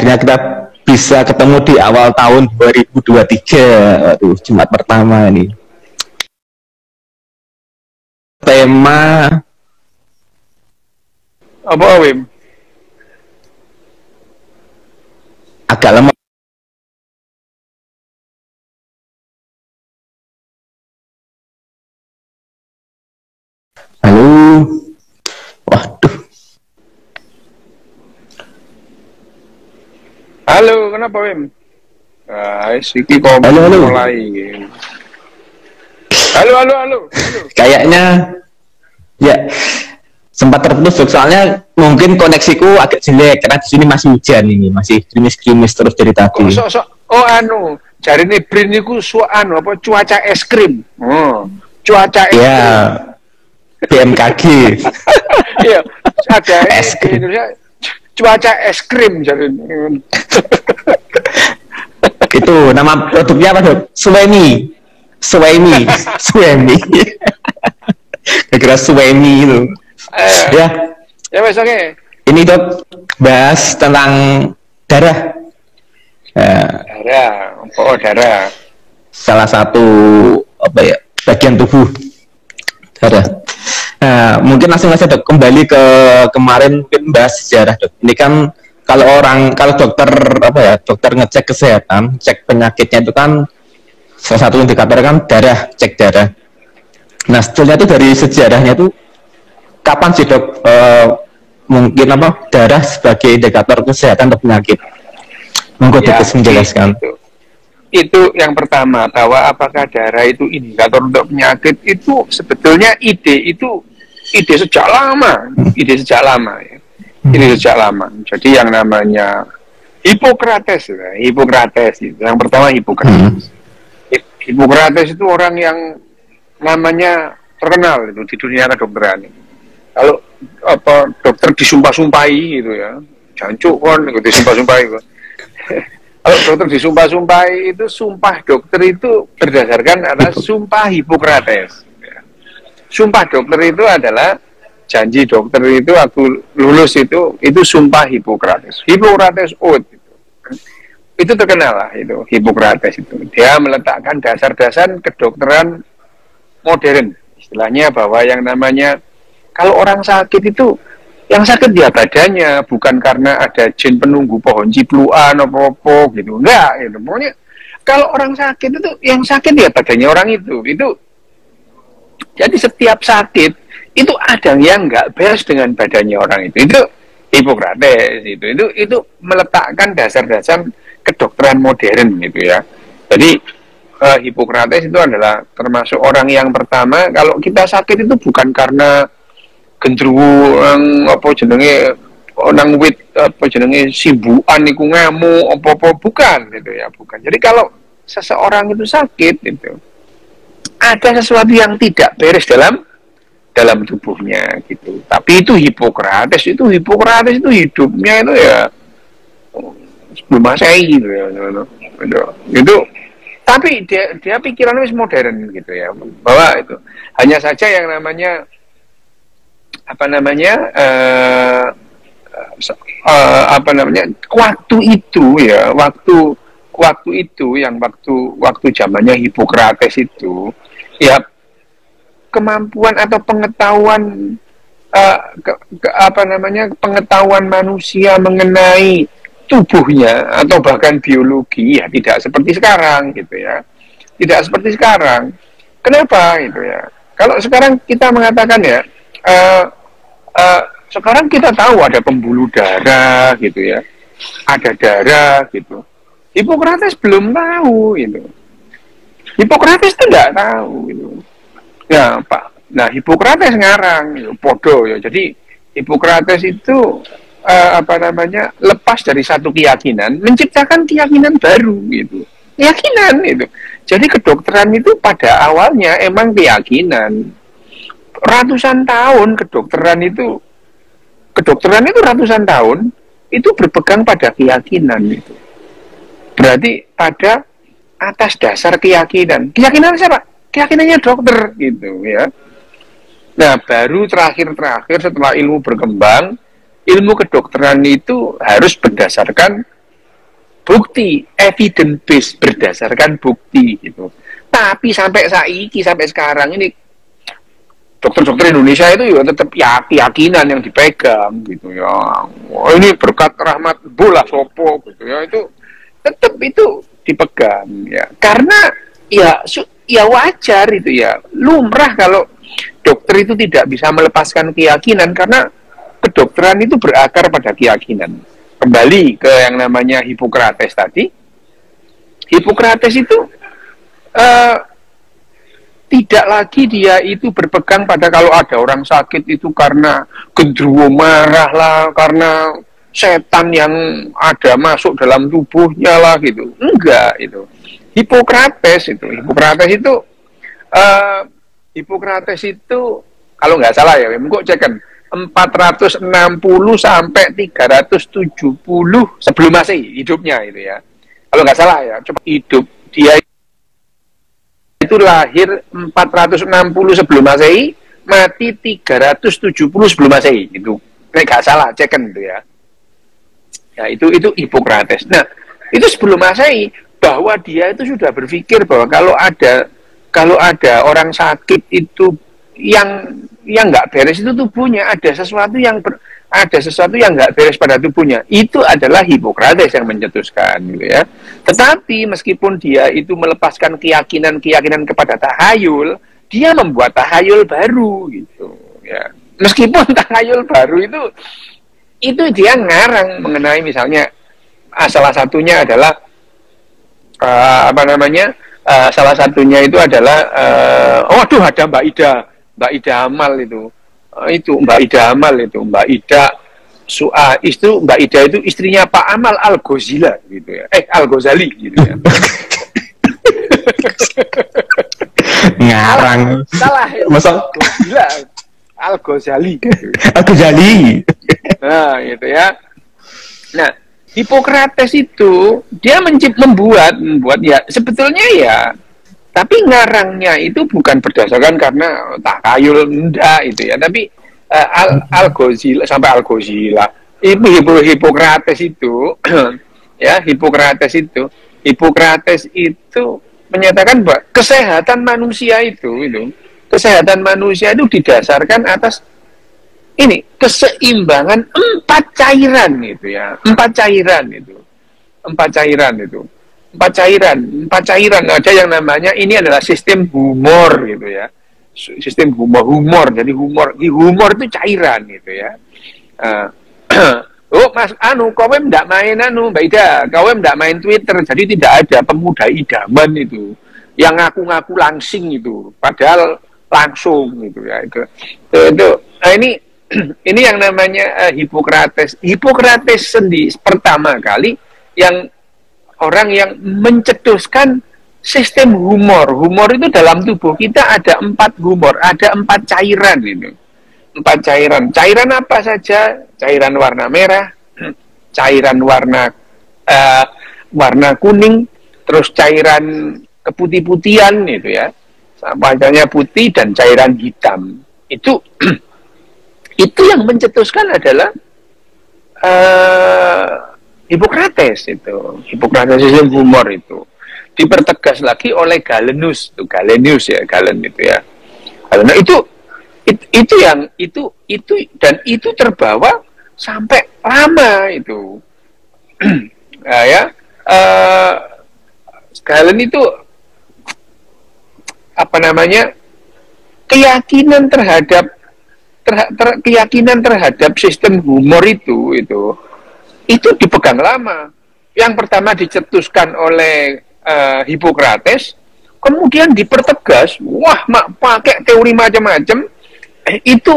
akhirnya kita bisa ketemu di awal tahun 2023. Aduh, Jumat pertama ini. Tema apa, Wim? Agak lemah. Halo. Waduh. Halo, kenapa, Wim? Iki kok mulai. Halo. Kayaknya ya sempat terputus, soalnya mungkin koneksiku agak jelek karena di sini masih hujan, ini masih gerimis-gerimis terus dari tadi. Jari ini Brin niku apa cuaca es krim. Cuaca es krim. Ya. BMKG. Iya, ada es krim. Cuaca es krim jari ini. Itu nama produknya apa, Dok? Suemi. Kira-kira Suemi itu. Ya wes, oke. Ini, Dok, bahas tentang darah. Darah. Salah satu bagian tubuh, darah. Mungkin langsung aja, Dok, kembali ke kemarin, mungkin bahas sejarah, Dok. Ini kan kalau dokter ngecek kesehatan, cek penyakitnya itu kan salah satu indikator kan darah, cek darah. Nah, sebetulnya itu dari sejarahnya itu kapan sih, Dok, mungkin darah sebagai indikator kesehatan atau penyakit? Monggo, Dok, menjelaskan. Itu yang pertama, bahwa apakah darah itu indikator untuk penyakit, itu sebetulnya ide sejak lama, ya. Ini sejak lama. Jadi yang namanya Hippocrates itu. Yang pertama Hippocrates. Hippocrates itu orang yang namanya terkenal itu di dunia kedokteran. Kalau dokter disumpah-sumpahi gitu ya. Jancuk kan disumpah-sumpahi. Kalau dokter disumpah-sumpahi itu, sumpah dokter itu berdasarkan adalah sumpah Hippocrates. Sumpah dokter itu adalah janji dokter itu aku lulus itu sumpah Hippocrates Oath itu terkenal lah, itu Hippocrates itu. Dia meletakkan dasar-dasar kedokteran modern, istilahnya bahwa yang namanya kalau orang sakit itu yang sakit dia badannya, bukan karena ada jin penunggu pohon cipluan apa-apa gitu, enggak gitu. Pokoknya kalau orang sakit itu yang sakit dia badannya orang itu. Jadi setiap sakit itu ada yang nggak beres dengan badannya orang itu Hippocrates itu meletakkan dasar-dasar kedokteran modern gitu ya. Jadi Hippocrates itu adalah termasuk orang yang pertama, kalau kita sakit itu bukan karena gendruwo nang wit sibukan iku ngamuk apa-apa, bukan gitu ya, bukan. Jadi kalau seseorang itu sakit itu ada sesuatu yang tidak beres dalam tubuhnya gitu. Tapi itu Hippocrates itu hidupnya itu ya sebelum Masehi gitu ya. Itu tapi dia pikirannya modern gitu ya. Bahwa itu hanya saja yang namanya waktu itu ya, waktu itu yang waktu zamannya Hippocrates itu ya, kemampuan atau pengetahuan pengetahuan manusia mengenai tubuhnya atau bahkan biologi ya tidak seperti sekarang gitu ya. Tidak seperti sekarang. Kenapa gitu ya? Kalau sekarang kita mengatakan ya, sekarang kita tahu ada pembuluh darah gitu ya. Ada darah gitu. Hippocrates belum tahu gitu. Hippocrates itu enggak tahu gitu. Ya, Pak. Nah, Hippocrates ngarang, podo ya. Jadi Hippocrates itu lepas dari satu keyakinan, menciptakan keyakinan baru gitu. Keyakinan itu. Jadi kedokteran itu pada awalnya emang keyakinan. Ratusan tahun kedokteran itu ratusan tahun itu berpegang pada keyakinan itu. Berarti pada atas dasar keyakinan. Keyakinan siapa? Keyakinannya dokter gitu ya. Nah, baru terakhir setelah ilmu berkembang, ilmu kedokteran itu harus berdasarkan bukti, evidence based, berdasarkan bukti gitu. Tapi sampai sekarang ini dokter-dokter Indonesia itu juga tetap keyakinan yang dipegang gitu ya. Oh, ini berkat rahmat bola sopo gitu ya, itu tetap itu dipegang ya. Karena ya wajar itu ya, lumrah kalau dokter itu tidak bisa melepaskan keyakinan, karena kedokteran itu berakar pada keyakinan. Kembali ke yang namanya Hippocrates tadi. Hippocrates itu tidak lagi dia itu berpegang pada kalau ada orang sakit itu karena gendruwo marah lah, karena setan yang ada masuk dalam tubuhnya lah gitu. Enggak itu. Hippocrates itu kalau nggak salah ya, kok cek kan 460 sampai 370 sebelum Masehi hidupnya itu ya. Kalau nggak salah ya, coba hidup dia itu lahir 460 sebelum Masehi, mati 370 sebelum Masehi itu. Nggak salah, ceken itu ya. Ya itu Hippocrates. Nah, itu sebelum Masehi, bahwa dia itu sudah berpikir bahwa kalau ada orang sakit itu yang nggak beres itu tubuhnya, ada sesuatu yang nggak beres pada tubuhnya, itu adalah Hippocrates yang mencetuskan gitu ya. Tetapi meskipun dia itu melepaskan keyakinan kepada tahayul, dia membuat tahayul baru gitu ya. Meskipun tahayul baru itu dia ngarang mengenai misalnya salah satunya adalah salah satunya itu adalah ada Mbak Ida Amal itu Mbak Ida Amal itu Mbak Ida Mbak Ida itu istrinya Pak Amal Al-Ghazali gitu ya, Al-Ghazali gitu ya. Ngarang salah ya, Al-Ghazali Al-Ghazali. Nah gitu ya. Nah, Hippocrates itu dia membuat ya sebetulnya ya, tapi ngarangnya itu bukan berdasarkan karena takhayul, enggak itu ya, tapi Al-Ghazali sampai Al-Ghazali itu Hippocrates itu ya, Hippocrates itu menyatakan bahwa kesehatan manusia itu didasarkan atas ini keseimbangan empat cairan empat cairan ada yang namanya, ini adalah sistem humor gitu ya, sistem humor. Jadi humor itu cairan gitu ya. Oh mas, kowe ndak main Mbak Ida, kowe ndak main Twitter, jadi tidak ada pemuda idaman itu yang ngaku-ngaku langsing itu, padahal langsung gitu ya. Itu nah ini yang namanya Hippocrates sendiri pertama kali yang orang yang mencetuskan sistem humor itu dalam tubuh kita ada 4 humor, ada 4 cairan itu. 4 cairan apa saja? Cairan warna merah, cairan warna kuning, terus cairan keputih-putihan itu ya, warnanya putih, dan cairan hitam. Itu yang mencetuskan adalah Hippocrates itu. Hippocrates sistem humor itu dipertegas lagi oleh Galenius itu ya, Galen itu ya. Karena itu terbawa sampai lama itu. Nah, ya, Galen itu keyakinan terhadap sistem humor itu dipegang lama. Yang pertama dicetuskan oleh Hippocrates, kemudian dipertegas, pakai teori macam-macam itu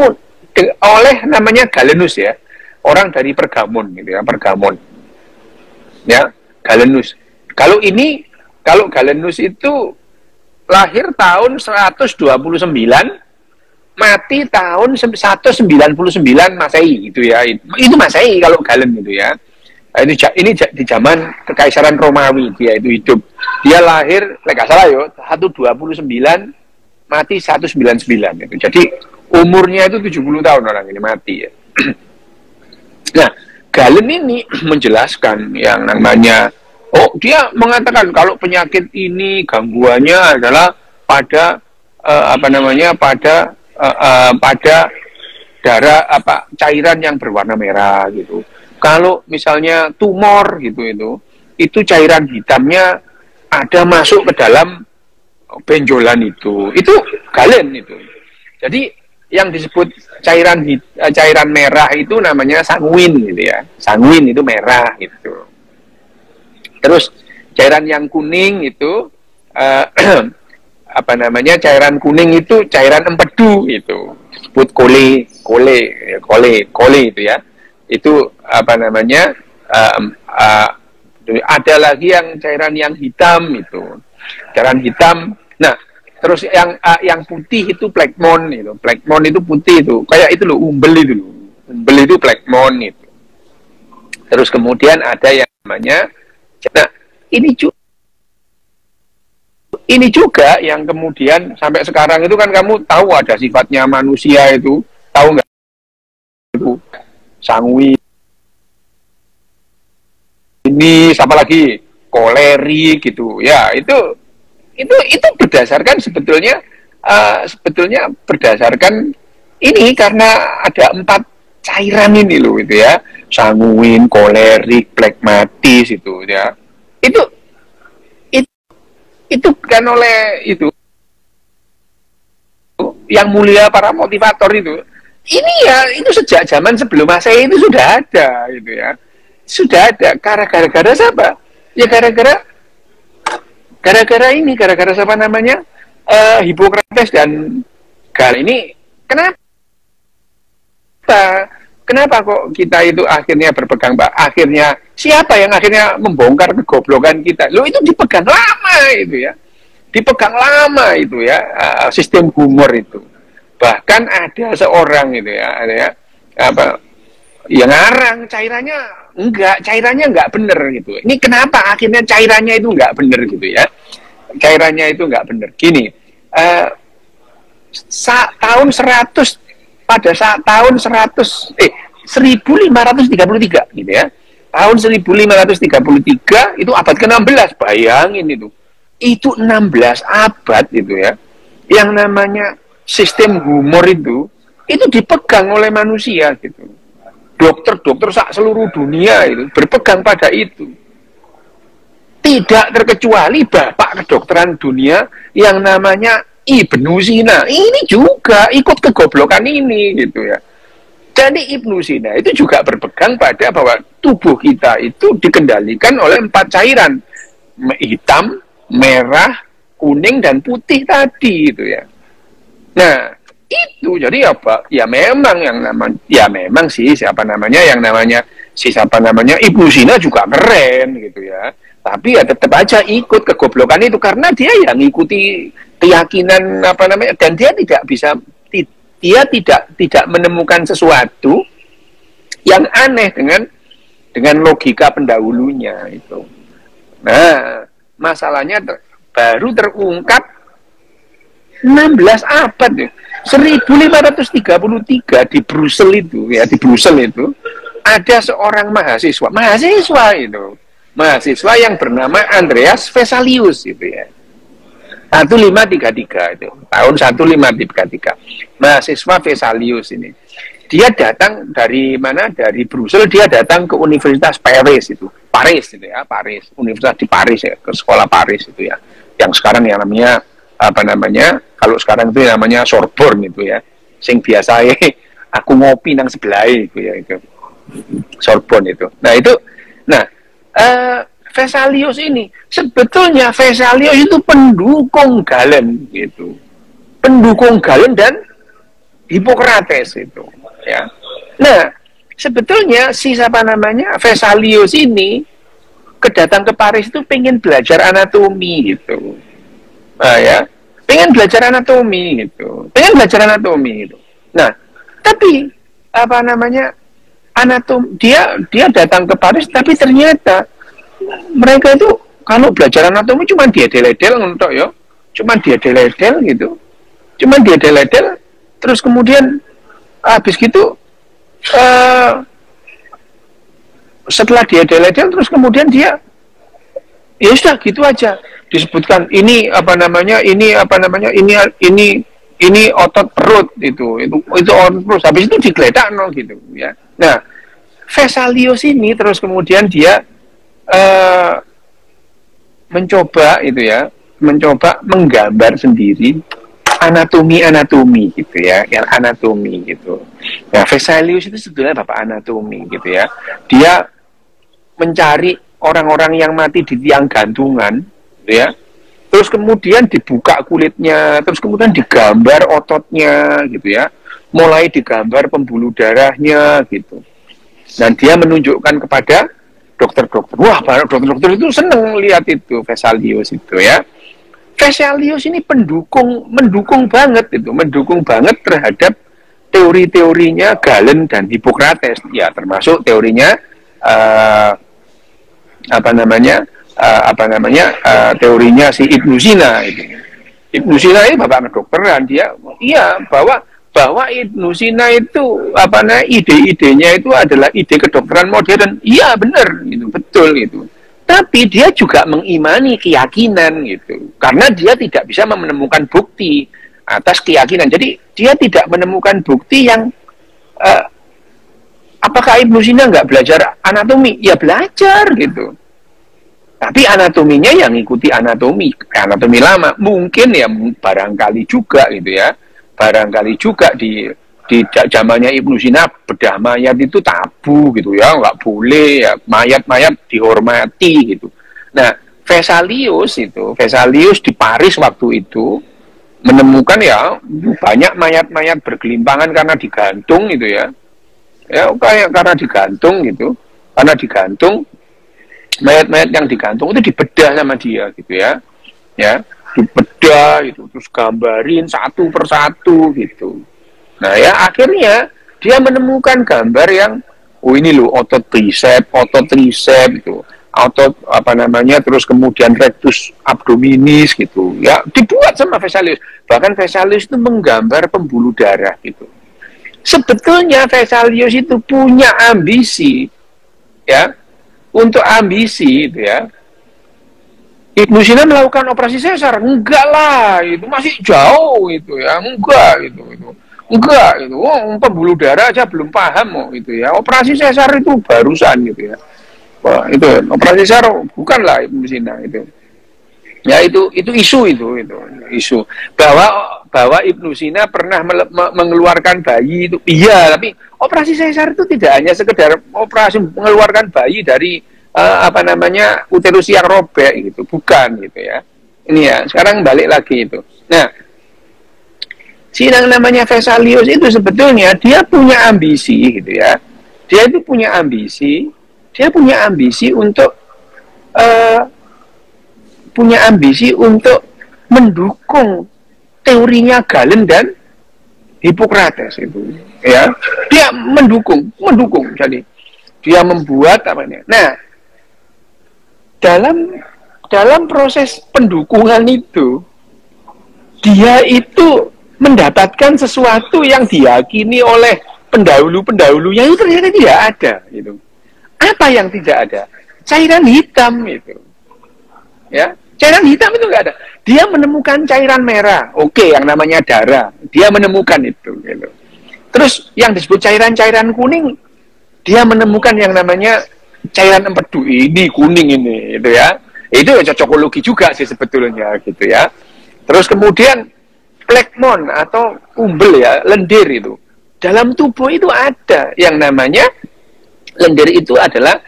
oleh namanya Galenius ya, orang dari Pergamon gitu ya, Galenius. Kalau Galenius itu lahir tahun 129, mati tahun 199 Masehi gitu ya. Itu Masehi kalau Galen gitu ya. Ini di zaman Kekaisaran Romawi dia itu hidup. Dia lahir, nggak salah yo, 129, mati 199 itu. Jadi umurnya itu 70 tahun orang ini mati ya. Nah, Galen ini menjelaskan yang namanya Oh, dia mengatakan kalau penyakit ini gangguannya adalah pada pada darah cairan yang berwarna merah gitu. Kalau misalnya tumor gitu itu cairan hitamnya ada masuk ke dalam benjolan itu galen itu. Jadi yang disebut cairan merah itu namanya sanguin gitu ya. Sanguin itu merah gitu. Terus cairan yang kuning itu cairan kuning itu cairan empedu itu disebut kole itu ya. Itu ada lagi yang cairan yang hitam itu. Cairan hitam. Nah, terus yang putih itu plekmon itu. Plekmon itu putih itu. Kayak itu loh, umbel itu loh. Umbel itu plekmon itu. Terus kemudian ada yang namanya, nah, ini juga yang kemudian sampai sekarang itu kan kamu tahu ada sifatnya manusia itu, tahu nggak? Itu sanguin. Ini siapa lagi? Koleri gitu. Ya, itu berdasarkan sebetulnya berdasarkan ini karena ada 4 cairan ini loh itu ya. Sanguin, kolerik, plekmatis itu ya. Itu kan oleh itu yang mulia para motivator itu. Ini ya itu sejak zaman sebelum Masehi itu sudah ada gitu ya. Sudah ada. Gara-gara siapa? Ya gara-gara siapa namanya? Hippocrates dan Gal ini. Kenapa kok kita itu akhirnya berpegang, Pak? Akhirnya siapa yang akhirnya membongkar kegoblokan kita? Loh, itu dipegang lama itu ya. Dipegang lama itu ya, sistem humor itu. Bahkan ada seorang itu ya, yang ngarang cairannya enggak bener gitu. Ini kenapa akhirnya cairannya itu enggak bener gitu ya? Cairannya itu enggak bener. Gini, tahun 1533 gitu ya. Tahun 1533 itu abad ke-16, bayangin itu. Itu 16 abad itu ya. Yang namanya sistem humor itu dipegang oleh manusia gitu. Dokter-dokter seluruh dunia itu berpegang pada itu. Tidak terkecuali bapak kedokteran dunia yang namanya Ibnu Sina. Ini juga ikut kegoblokan ini gitu ya. Jadi Ibnu Sina itu juga berpegang pada bahwa tubuh kita itu dikendalikan oleh 4 cairan. Hitam, merah, kuning, dan putih tadi gitu ya. Nah, itu jadi apa? Ya memang Ibnu Sina juga keren gitu ya. Tapi ya tetap aja ikut kegoblokan itu karena dia yang ngikuti keyakinan dan dia tidak menemukan sesuatu yang aneh dengan logika pendahulunya itu. Nah, masalahnya baru terungkap 16 abad ya. 1533 di Brussel itu ada seorang mahasiswa yang bernama Andreas Vesalius itu ya. 1533 itu, tahun 1533. Mahasiswa Vesalius ini. Dia datang dari mana? Dari Brussel, dia datang ke Universitas Paris itu. Paris, Universitas di Paris ya, ke sekolah Paris itu ya. Yang sekarang yang namanya kalau sekarang itu namanya Sorbonne itu ya. Sing biasa aku ngopi nang sebelah itu ya itu. Sorbonne itu. Vesalius ini sebetulnya itu pendukung Galen gitu. Pendukung Galen dan Hippocrates itu ya. Nah, sebetulnya Vesalius ini kedatang ke Paris itu pengen belajar anatomi gitu. Nah, ya, pengen belajar anatomi gitu. Nah, tapi dia datang ke Paris tapi ternyata mereka itu kalau belajar anatomi cuma diedel-edel ngentok ya. Cuma diedel-edel gitu. Terus kemudian habis gitu setelah diedel-edel terus kemudian dia Ya sudah gitu aja. Disebutkan ini apa namanya, ini otot perut itu otot perut. Habis itu digeledak no gitu ya. Nah, Vesalius ini terus kemudian dia mencoba itu ya, mencoba menggambar sendiri anatomi gitu ya, yang anatomi gitu. Nah, Vesalius itu sebetulnya bapak anatomi gitu ya. Dia mencari orang-orang yang mati di tiang gantungan, gitu ya. Terus kemudian dibuka kulitnya, terus kemudian digambar ototnya, gitu ya. Mulai digambar pembuluh darahnya, gitu. Dan dia menunjukkan kepada dokter-dokter. Wah, dokter-dokter itu seneng lihat itu Vesalius itu ya. Vesalius ini mendukung banget itu, mendukung banget terhadap teori-teorinya Galen dan Hippocrates, ya termasuk teorinya teorinya si Ibnu Sina itu. Ibnu Sina ini bapak kedokteran, dia bahwa Ibnu Sina itu ide-idenya itu adalah ide kedokteran modern. Iya benar, itu betul itu. Tapi dia juga mengimani keyakinan gitu. Karena dia tidak bisa menemukan bukti atas keyakinan. Jadi dia tidak menemukan bukti yang apakah Ibnu Sina nggak belajar anatomi? Ya belajar gitu. Tapi anatominya yang ngikuti anatomi lama. Mungkin ya barangkali juga gitu ya. Barangkali juga di zamannya Ibnu Sina bedah mayat itu tabu gitu ya, nggak boleh ya, mayat-mayat dihormati gitu. Nah, Vesalius di Paris waktu itu menemukan ya banyak mayat-mayat bergelimpangan karena digantung gitu ya. Ya kayak karena digantung gitu. Karena digantung, mayat-mayat yang digantung itu dibedah sama dia gitu ya. Ya, dibedah itu terus gambarin satu persatu gitu. Nah ya akhirnya dia menemukan gambar yang ini loh otot tricep itu, otot terus kemudian rectus abdominis gitu ya, dibuat sama Vesalius. Bahkan Vesalius itu menggambar pembuluh darah gitu. Sebetulnya Vesalius itu punya ambisi ya, untuk ambisi itu ya. Ibnu Sina melakukan operasi sesar, enggak lah, itu masih jauh itu ya, enggak itu. Enggak, itu pembuluh darah aja belum paham mau gitu ya. Operasi sesar itu barusan gitu ya. Wah, itu operasi sesar bukanlah Ibnu Sina itu. Ya itu isu bahwa Ibnu Sina pernah mengeluarkan bayi itu. Iya, tapi operasi sesar itu tidak hanya sekedar operasi mengeluarkan bayi dari uterus yang robek gitu, bukan gitu ya. Ini ya, sekarang balik lagi itu. Nah, si yang namanya Vesalius itu sebetulnya dia punya ambisi gitu ya. Dia itu punya ambisi untuk mendukung teorinya Galen dan Hippocrates itu ya. Dia mendukung. Jadi dia membuat Nah, dalam proses pendukungan itu dia itu mendapatkan sesuatu yang diyakini oleh pendahulu-pendahulunya itu ternyata tidak ada gitu. Apa yang tidak ada? Cairan hitam itu. Ya, cairan hitam itu enggak ada. Dia menemukan cairan merah. Oke, yang namanya darah. Dia menemukan itu gitu. Terus yang disebut cairan-cairan kuning, dia menemukan yang namanya cairan empedu. Ini kuning ini gitu ya. Itu ya cocokologi juga sih sebetulnya gitu ya. Terus kemudian plekmon atau umbel ya, lendir itu. Dalam tubuh itu ada yang namanya lendir itu adalah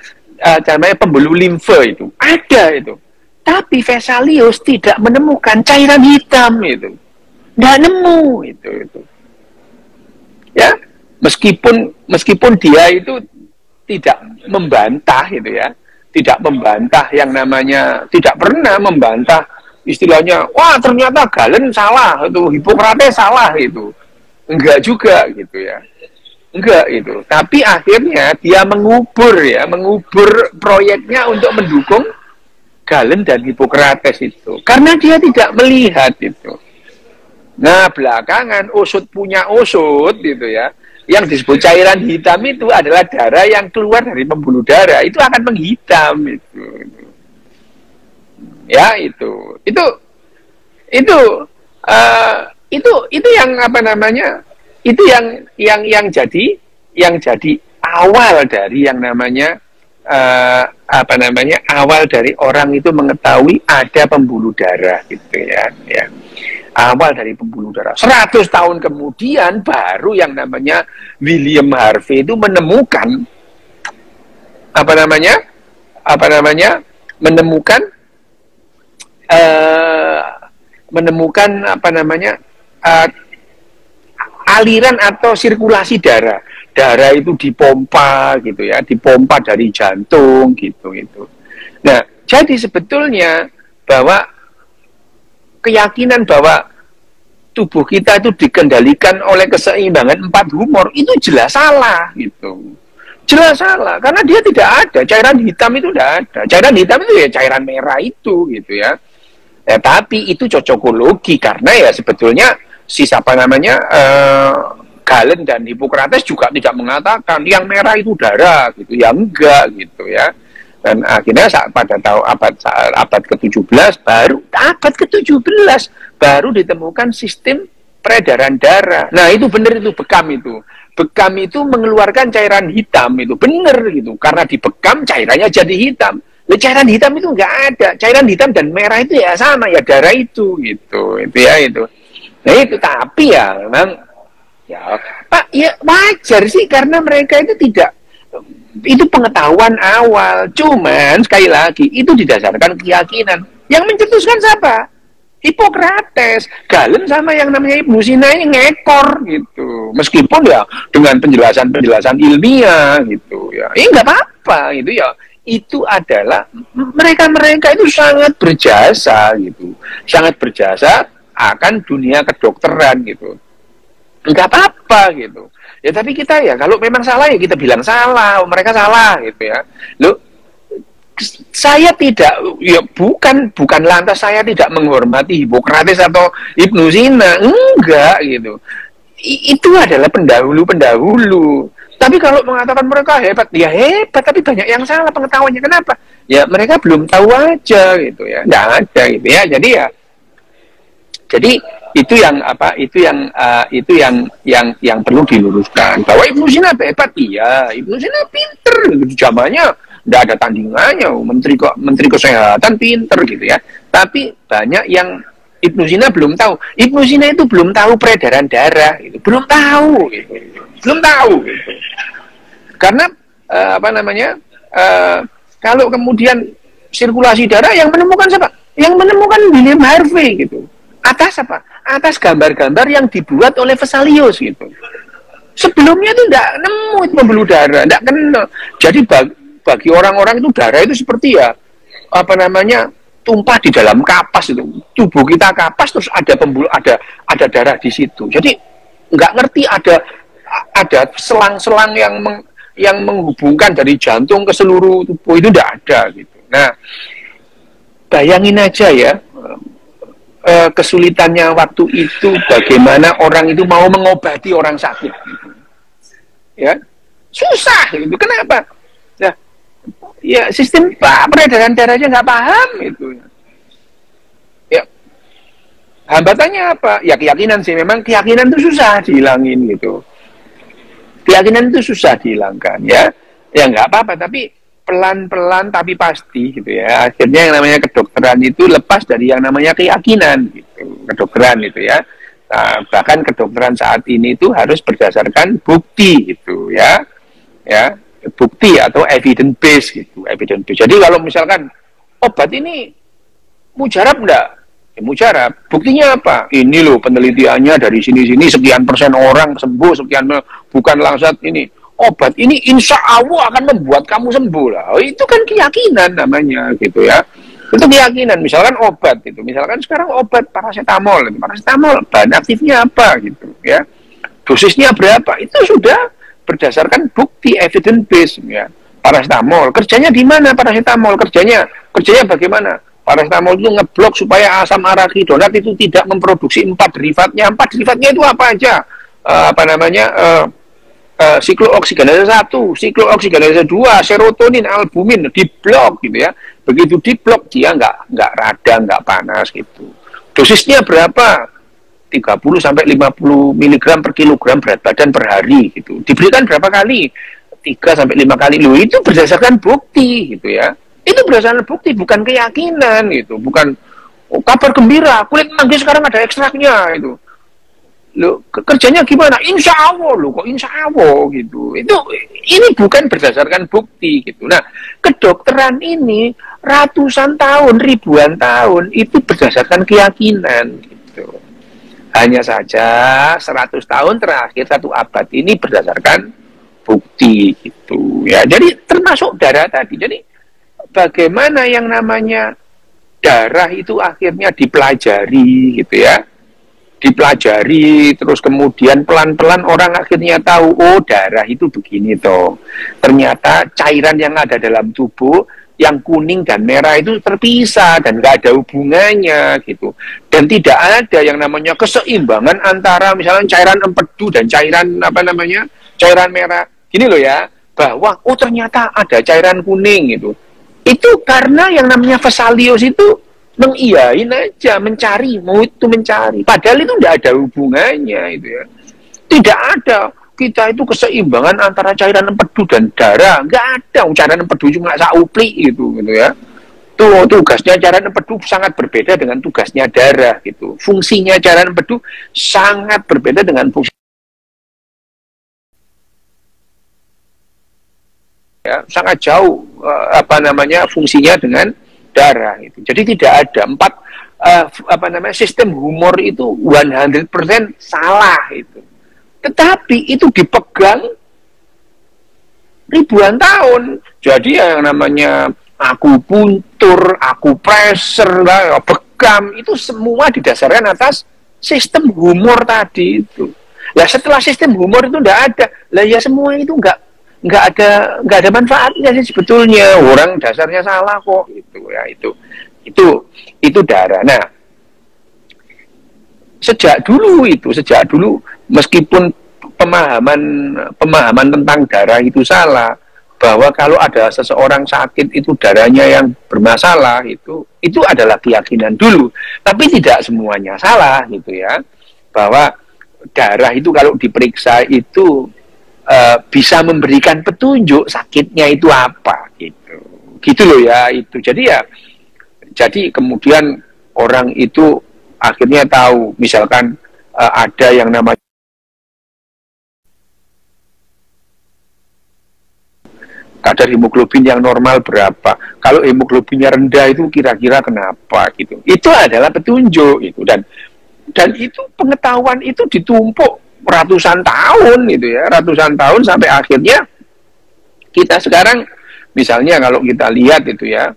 namanya pembuluh limfe itu. Ada itu. Tapi Vesalius tidak menemukan cairan hitam itu. Nggak nemu itu. Ya, meskipun dia itu tidak membantah gitu ya. Tidak membantah yang namanya, tidak pernah membantah istilahnya, wah ternyata Galen salah, itu Hippocrates salah itu. Enggak juga gitu ya. Enggak itu. Tapi akhirnya dia mengubur proyeknya untuk mendukung Galen dan Hippocrates itu. Karena dia tidak melihat itu. Nah, belakangan usut punya usut gitu ya. Yang disebut cairan hitam itu adalah darah yang keluar dari pembuluh darah. Itu akan menghitam itu. ya itu yang apa namanya, itu yang jadi awal dari yang namanya apa namanya, awal dari orang itu mengetahui ada pembuluh darah gitu ya. Awal dari pembuluh darah. 100 tahun kemudian baru yang namanya William Harvey itu menemukan apa namanya apa namanya aliran atau sirkulasi darah. Darah itu dipompa gitu ya, dipompa dari jantung gitu. Nah, jadi sebetulnya bahwa keyakinan bahwa tubuh kita itu dikendalikan oleh keseimbangan 4 humor itu jelas salah gitu. Jelas salah, karena dia tidak ada, cairan hitam itu tidak ada. Cairan hitam itu ya cairan merah itu gitu ya. Tapi itu cocokologi, karena ya sebetulnya apa namanya Galen dan Hippocrates juga tidak mengatakan yang merah itu darah gitu, ya enggak gitu ya. Dan akhirnya pada abad ke-17 baru ditemukan sistem peredaran darah. Nah, itu benar, itu bekam itu. Bekam itu mengeluarkan cairan hitam, itu benar gitu. Karena dibekam cairannya jadi hitam. Nah, cairan hitam itu enggak ada. Cairan hitam dan merah itu ya sama, ya darah itu gitu. Itu ya itu. Nah, itu tapi ya memang ya Pak, ya wajar sih karena mereka itu tidak, itu pengetahuan awal, cuman sekali lagi itu didasarkan keyakinan. Yang mencetuskan siapa? Hippocrates. Galen sama yang namanya Ibnu Sina ini ngekor gitu, meskipun ya dengan penjelasan ilmiah gitu ya, nggak apa-apa gitu ya. Itu adalah mereka itu sangat berjasa gitu, sangat berjasa akan dunia kedokteran gitu. Nggak apa-apa gitu. Ya tapi kita ya kalau memang salah ya kita bilang salah, mereka salah gitu ya. Loh, saya tidak, ya bukan lantas saya tidak menghormati Hippocrates atau Ibnu Sina, enggak gitu. Itu adalah pendahulu. Tapi kalau mengatakan mereka hebat, ya hebat, tapi banyak yang salah pengetahuannya. Kenapa? Ya mereka belum tahu aja gitu ya, nggak ada gitu ya. Jadi itu yang apa? Itu yang perlu diluruskan. Bahwa Ibnu Sina hebat, iya. Ibnu Sina pinter, gitu. Zamannya nggak ada tandingannya. Menteri Kesehatan pinter gitu ya. Tapi banyak yang Ibnu Sina belum tahu. Ibnu Sina itu belum tahu peredaran darah, gitu. Belum tahu, gitu. Belum tahu. Gitu. Karena apa namanya? Kalau kemudian sirkulasi darah yang menemukan siapa? Yang menemukan William Harvey gitu. Atas apa? Atas gambar-gambar yang dibuat oleh Vesalius gitu. Sebelumnya itu tidak nemu itu pembuluh darah, tidak kenal. Jadi bagi orang-orang itu darah itu seperti ya apa namanya, tumpah di dalam kapas itu. Tubuh kita kapas terus ada pembuluh, ada darah di situ. Jadi nggak ngerti ada selang-selang yang menghubungkan dari jantung ke seluruh tubuh, itu tidak ada gitu. Nah, bayangin aja ya. Kesulitannya waktu itu bagaimana orang itu mau mengobati orang sakit gitu. Ya susah gitu. Kenapa? Ya sistem peredaran darahnya nggak paham itu ya. Hambatannya apa? Ya keyakinan sih, memang keyakinan itu susah dihilangin gitu. Keyakinan itu susah dihilangkan ya nggak apa-apa, tapi pelan-pelan tapi pasti gitu ya. Akhirnya yang namanya kedokteran itu lepas dari yang namanya keyakinan gitu. Kedokteran itu ya. Nah, bahkan kedokteran saat ini itu harus berdasarkan bukti gitu ya. Ya, bukti atau evidence base gitu, evidence base. Jadi kalau misalkan obat ini mujarab enggak? Ya, mujarab. Buktinya apa? Ini loh penelitiannya dari sini-sini sekian persen orang sembuh, sekian, bukan langsat ini. Obat ini insya Allah akan membuat kamu sembuh lah. Oh, itu kan keyakinan namanya gitu ya. Itu keyakinan. Misalkan obat itu, misalkan sekarang obat paracetamol, bahan aktifnya apa gitu ya. Dosisnya berapa? Itu sudah berdasarkan bukti evidence base ya. Paracetamol kerjanya di mana? Paracetamol kerjanya bagaimana? Paracetamol itu ngeblok supaya asam arachidonat itu tidak memproduksi 4 derivatnya. 4 derivatnya itu apa aja? Apa namanya? Siklooksigenase 1, siklooksigenase 2, serotonin, albumin diblok gitu ya. Begitu diblok dia nggak radang, nggak panas gitu. Dosisnya berapa? 30 sampai 50 mg per kilogram berat badan per hari gitu. Diberikan berapa kali? 3 sampai 5 kali. Loh, itu berdasarkan bukti gitu ya. Itu berdasarkan bukti, bukan keyakinan gitu, bukan kabar gembira, kulit manggis sekarang ada ekstraknya itu. Loh, kerjanya gimana? Insya Allah loh, kok insya Allah gitu. Ini bukan berdasarkan bukti gitu. Nah, kedokteran ini ratusan tahun, ribuan tahun itu berdasarkan keyakinan gitu. Hanya saja 100 tahun terakhir, 1 abad ini berdasarkan bukti gitu. Ya, jadi termasuk darah tadi. Jadi bagaimana yang namanya darah itu akhirnya dipelajari gitu ya. Dipelajari, terus kemudian pelan-pelan orang akhirnya tahu, oh darah itu begini toh. Ternyata cairan yang ada dalam tubuh yang kuning dan merah itu terpisah dan nggak ada hubungannya gitu. Dan tidak ada yang namanya keseimbangan antara misalnya cairan empedu dan cairan cairan merah. Gini loh ya, bahwa oh ternyata ada cairan kuning gitu. Itu karena yang namanya Vesalius itu mengiyain aja, mencari, mau itu mencari. Padahal itu tidak ada hubungannya itu ya. Tidak ada. Kita itu keseimbangan antara cairan empedu dan darah. Nggak ada. Cairan empedu cuma saupli gitu ya. Tuh tugasnya cairan empedu sangat berbeda dengan tugasnya darah gitu. Fungsinya cairan empedu sangat berbeda dengan fungsi ya, sangat jauh fungsinya dengan darah itu. Jadi tidak ada sistem humor itu 100% salah itu. Tetapi itu dipegang ribuan tahun. Jadi yang namanya akupuntur, akupressor, bekam itu semua didasarkan atas sistem humor tadi itu. Lah setelah sistem humor itu tidak ada, lah ya semua itu nggak ada manfaatnya sih sebetulnya. Orang dasarnya salah kok itu ya. Itu darah. Nah, sejak dulu meskipun pemahaman tentang darah itu salah, bahwa kalau ada seseorang sakit itu darahnya yang bermasalah, itu adalah keyakinan dulu, tapi tidak semuanya salah gitu ya, bahwa darah itu kalau diperiksa itu bisa memberikan petunjuk sakitnya itu apa gitu loh ya. Itu jadi kemudian orang itu akhirnya tahu, misalkan ada yang namanya kadar hemoglobin yang normal berapa, kalau hemoglobinnya rendah itu kira-kira kenapa gitu. Itu adalah petunjuk itu, dan itu pengetahuan itu ditumpuk ratusan tahun gitu ya, ratusan tahun sampai akhirnya kita sekarang misalnya kalau kita lihat itu ya,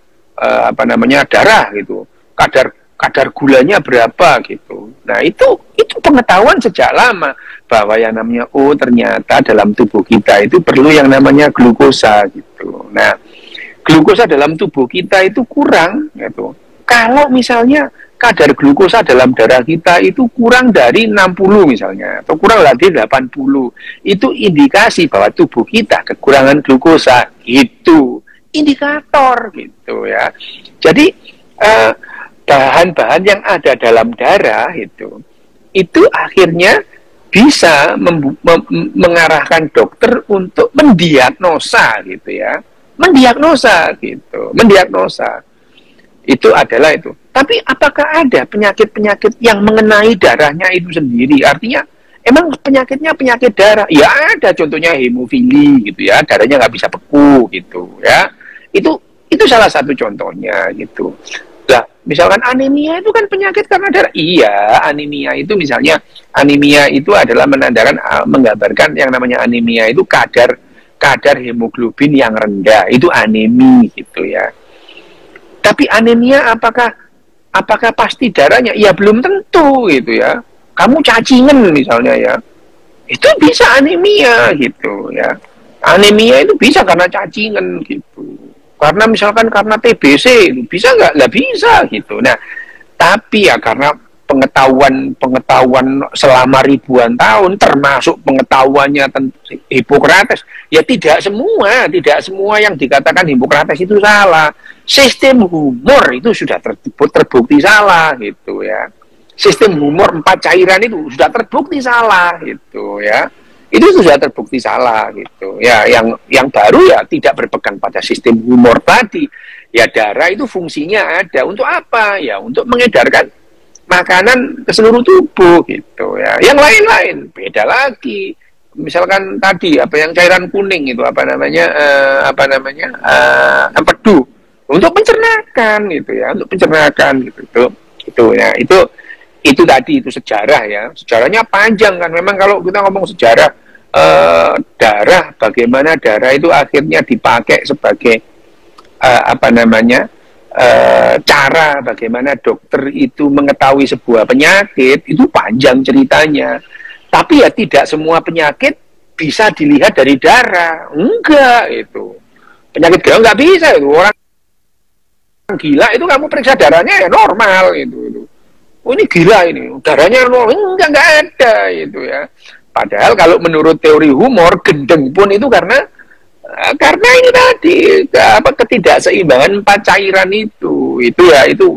darah gitu, kadar gulanya berapa gitu. Nah, itu pengetahuan sejak lama bahwa yang namanya ternyata dalam tubuh kita itu perlu yang namanya glukosa gitu. Nah, glukosa dalam tubuh kita itu kurang gitu. Kalau misalnya kadar glukosa dalam darah kita itu kurang dari 60 misalnya, atau kurang dari 80, itu indikasi bahwa tubuh kita kekurangan glukosa. Itu indikator gitu ya. Jadi bahan-bahan yang ada dalam darah itu akhirnya bisa mengarahkan dokter untuk mendiagnosa gitu ya, mendiagnosa itu adalah itu. Tapi apakah ada penyakit-penyakit yang mengenai darahnya itu sendiri? Artinya emang penyakitnya penyakit darah? Ya ada, contohnya hemofili gitu ya, darahnya nggak bisa beku gitu ya. Itu salah satu contohnya gitu. Nah, misalkan anemia itu kan penyakit karena darah. Iya, anemia itu misalnya, anemia itu adalah menggambarkan yang namanya anemia itu kadar hemoglobin yang rendah, itu anemi gitu ya. Tapi anemia apakah pasti darahnya? Ya belum tentu gitu ya. Kamu cacingan misalnya ya, itu bisa anemia gitu ya. Anemia itu bisa karena cacingan gitu. Karena misalkan karena TBC, bisa nggak? Nggak bisa gitu. Nah, tapi ya karena pengetahuan selama ribuan tahun, termasuk pengetahuannya tentang Hippocrates. Ya tidak semua yang dikatakan Hippocrates itu salah. Sistem humor itu sudah terbukti salah gitu ya. Sistem humor 4 cairan itu sudah terbukti salah gitu ya. Itu sudah terbukti salah gitu. Ya, yang baru ya tidak berpegang pada sistem humor tadi. Ya darah itu fungsinya ada untuk apa? Ya untuk mengedarkan makanan ke seluruh tubuh gitu ya. Yang lain-lain beda lagi. Misalkan tadi apa yang cairan kuning itu apa namanya empedu untuk pencernaan gitu ya, untuk pencernaan gitu ya. Itu tadi itu sejarah ya. Sejarahnya panjang kan. Memang kalau kita ngomong sejarah darah, bagaimana darah itu akhirnya dipakai sebagai cara bagaimana dokter itu mengetahui sebuah penyakit itu panjang ceritanya. Tapi ya tidak semua penyakit bisa dilihat dari darah. Enggak itu. Penyakit gila nggak bisa itu. Orang gila itu kamu periksa darahnya ya normal itu. Oh ini gila ini, darahnya normal. Enggak ada itu ya. Padahal kalau menurut teori humor, gendeng pun itu karena ini tadi ketidakseimbangan 4 cairan itu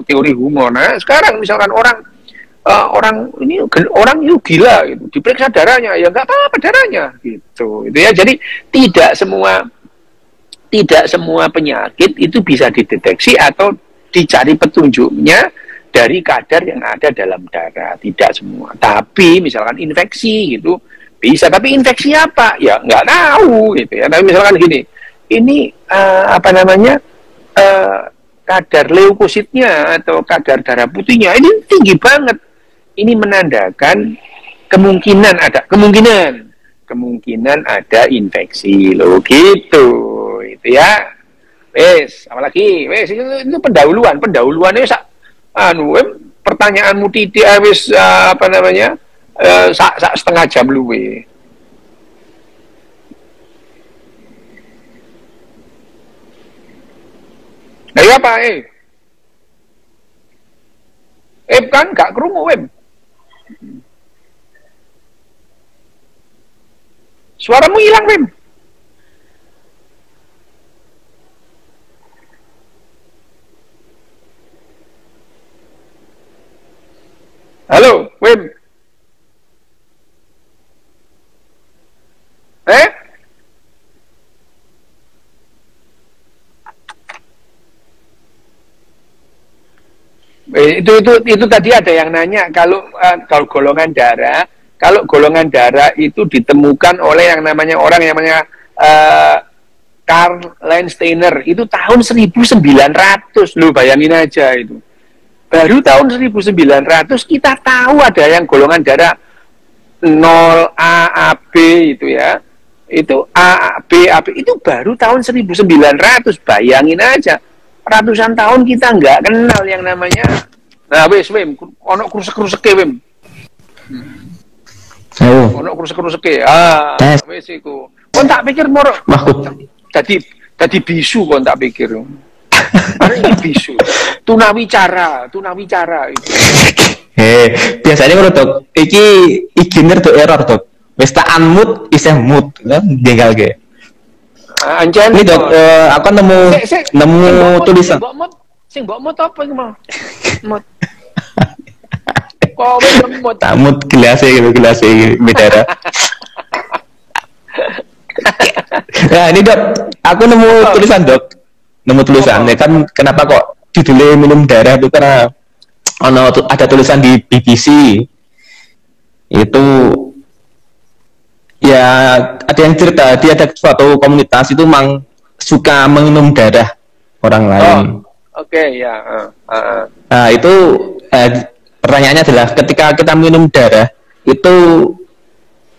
teori humor. Nah sekarang misalkan orang itu gila gitu, diperiksa darahnya ya nggak apa-apa darahnya gitu itu ya. Jadi tidak semua penyakit itu bisa dideteksi atau dicari petunjuknya dari kadar yang ada dalam darah, tidak semua. Tapi misalkan infeksi gitu bisa, tapi infeksi apa? Ya nggak tahu gitu ya. Tapi misalkan gini, ini kadar leukositnya atau kadar darah putihnya ini tinggi banget. Ini menandakan kemungkinan ada infeksi loh gitu, itu ya. Wes, apalagi wes itu pendahuluannya pertanyaanmu titik wis sak setengah jam luwe. Nah, apa kan gak krungu suaramu hilang halo itu tadi ada yang nanya kalau golongan darah itu ditemukan oleh yang namanya Karl Landsteiner itu tahun 1900 lu bayangin aja itu. Baru tahun 1900 kita tahu ada yang golongan darah 0A, AB itu ya. Itu A, B, AB itu baru tahun 1900. Bayangin aja. Ratusan tahun kita nggak kenal yang namanya. Nah, wis ono krusek-kruseke ono krusek-kruseke. Wis iku. Kon tak pikir moro. Tadi bisu kon tak pikir. Ini bisu. Tunawicara itu. Biasanya kalau dok, izinir tuh error dok. Wis tak unmute isih mute, tinggal ge. Ini dok, aku nemu tulisan. Sing mbok mut apa iki mau? Mut. Kok mut? Tak mut gelas iki beda. Nah, ini dok, aku nemu tulisan dok. Ya kan kenapa kok judulnya minum darah itu karena ada tulisan di BBC. Itu ya ada yang cerita dia ada suatu komunitas itu memang suka minum darah orang lain. Oke, ya. Nah, itu pertanyaannya adalah ketika kita minum darah itu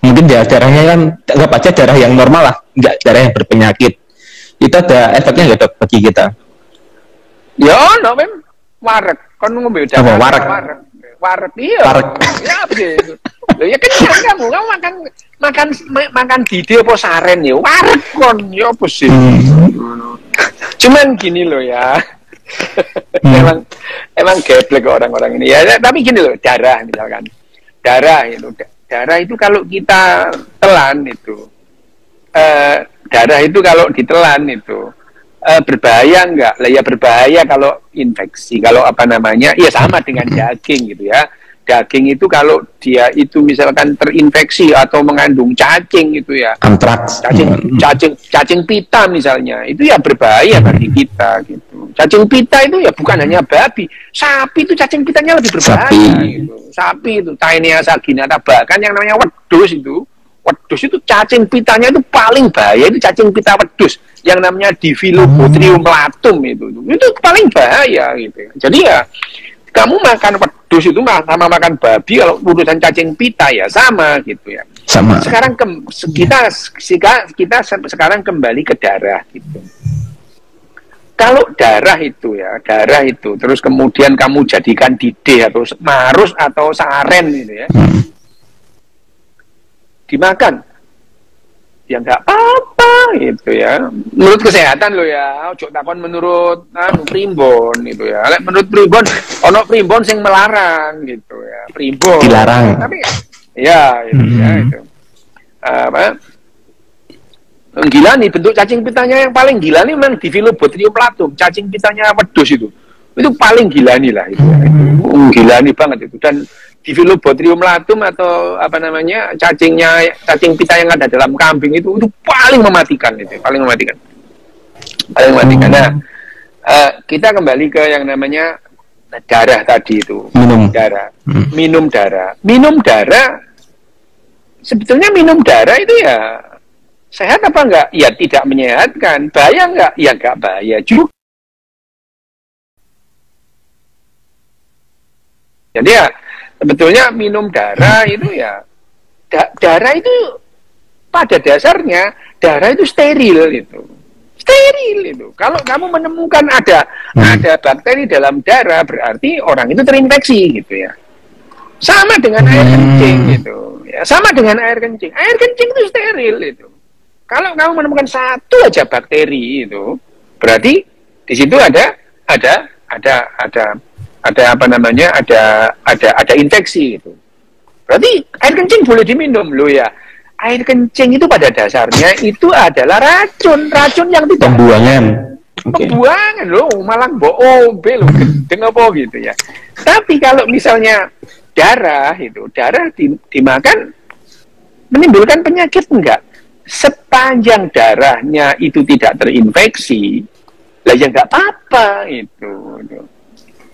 mungkin darahnya kan nggak aja darah yang normal lah, nggak darah yang berpenyakit. Itu ada efeknya nggak dok bagi kita? Ya, no mem, warak. Kan ngombe darah. Warak iya. Ya apa gitu. Loh ya kan kamu makan didi apa saren ya? Warak kon ya apa sih? Cuman gini loh ya. emang geblek orang-orang ini ya. Tapi gini loh, darah misalkan, darah itu kalau kita telan itu, darah itu kalau ditelan itu berbahaya enggak? Lah ya berbahaya kalau infeksi, kalau apa namanya, ya sama dengan daging gitu ya. Daging itu kalau dia itu misalkan terinfeksi atau mengandung cacing itu ya, antraks, cacing pita misalnya, itu ya berbahaya bagi kita gitu. Cacing pita itu ya bukan hanya babi, sapi itu cacing pitanya lebih berbahaya gitu. Sapi itu Taenia saginata, bahkan yang namanya wedus itu cacing pitanya itu paling bahaya, itu cacing pita wedus yang namanya Diphyllobothrium latum itu paling bahaya gitu. Jadi ya kamu makan wedus itu sama makan babi, kalau urusan cacing pita ya sama gitu ya. Sama. Sekarang kita sekarang kembali ke darah gitu. Kalau darah itu terus kemudian kamu jadikan didih atau marus atau saren gitu ya. Dimakan. Ya enggak apa-apa gitu ya. Menurut kesehatan lo ya, ojo takon menurut primbon gitu ya. Lek menurut primbon, ono primbon sing melarang gitu ya. Primbon. Dilarang. Tapi ya itu ya itu. Gila nih, bentuk cacing pitanya yang paling gila nih memang Diphyllobothrium latum, cacing pitanya wedus itu paling gila nih lah itu, ya. Gila nih banget itu. Dan Diphyllobothrium latum atau apa namanya cacing pita yang ada dalam kambing itu paling mematikan itu, paling mematikan. Nah, kita kembali ke yang namanya darah tadi itu, minum darah. Sebetulnya minum darah itu ya sehat apa enggak? Ya tidak menyehatkan. Bahaya enggak? Ya enggak bahaya juga. Jadi ya sebetulnya minum darah itu ya darah itu pada dasarnya darah itu steril itu. Steril itu. Kalau kamu menemukan ada bakteri dalam darah, berarti orang itu terinfeksi gitu ya. Sama dengan air kencing gitu. Ya, sama dengan air kencing. Air kencing itu steril itu. Kalau kamu menemukan satu aja bakteri itu, berarti di situ ada apa namanya, ada infeksi gitu. Berarti air kencing boleh diminum loh ya. Air kencing itu pada dasarnya itu adalah racun yang tidak pembuangan loh, malah mbok ombe loh, gendeng apa gitu ya. Tapi kalau misalnya darah dimakan menimbulkan penyakit enggak? Sepanjang darahnya itu tidak terinfeksi, lah ya enggak apa-apa itu.